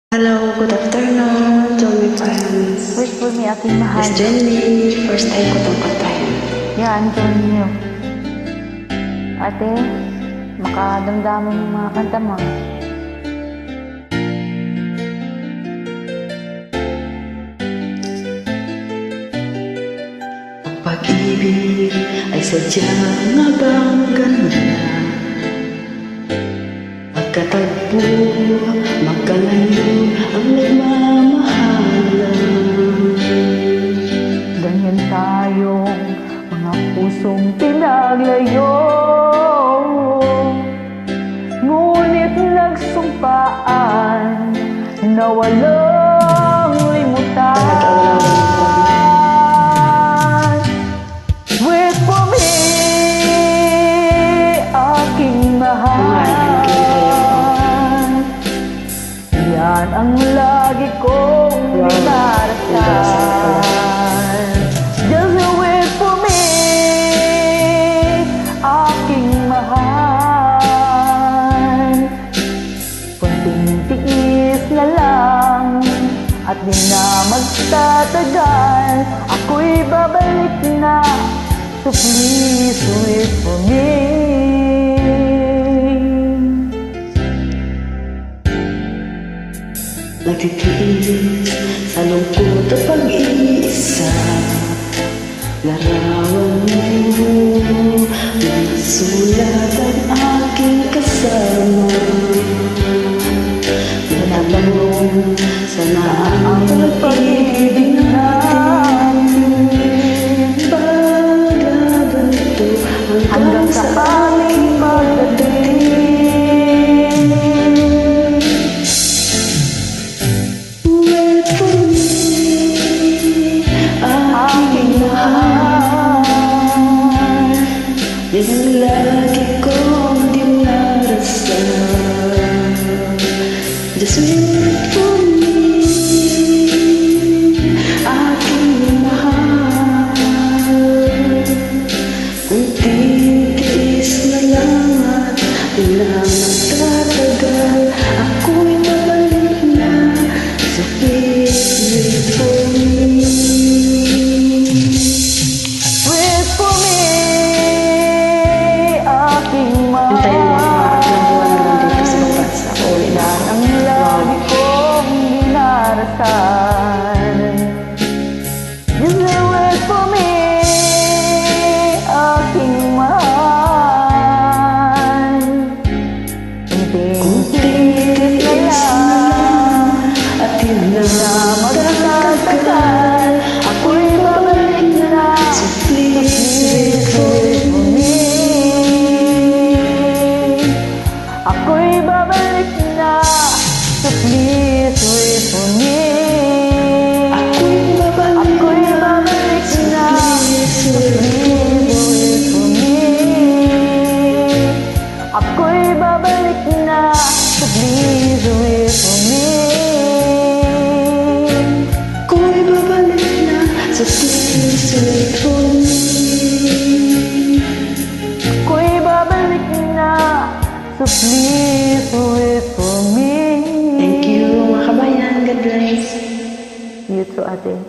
Hello, good afternoon to my friends. Wait for me, aking mahal. Miss Jenny, first time ko itong kantahin. Yan, join niyo. Ate, makadamdaman yung mga kanta mo. Ang pag-ibig ay sadyang bang ganun. Magkatagpo, magkalayo ang nagmamahalan. Ganyan tayong mga pusong pinaglayo, ngunit nagsumpaan na walang limutan. Wait for me, aking mahal. Yan ang lagi kong dinarasal. Just wait for me, aking mahal. Kunting tiis na lang at di na magtatagal. Ako'y babalik na, so please wait for me. Nagtitiis sa lungkot at pag-iisa. Larawan mo, nasulat ang aking kasama. Natanong, sana ang pag-ibig natin paglaban ito hanggang sa aming pagdating. Yan ang lagi kong dinarasal. Just wait for me, aking mahal. Kunting tiis na lang at di na magtatagal. Ako'y babalik na, so please wait for me. Just wait for me, aking mahal. Kunting tiis na lang at di na magtatagal. Ako'y babalik na, so please wait for me. Ako'y babalik na, so please wait for me. Ako'y babalik na, so please wait for me. Ako'y babalik na, so please wait for me. Ako'y babalik na, so please wait for me. Thank you mga kabayan. God bless. You too, ate.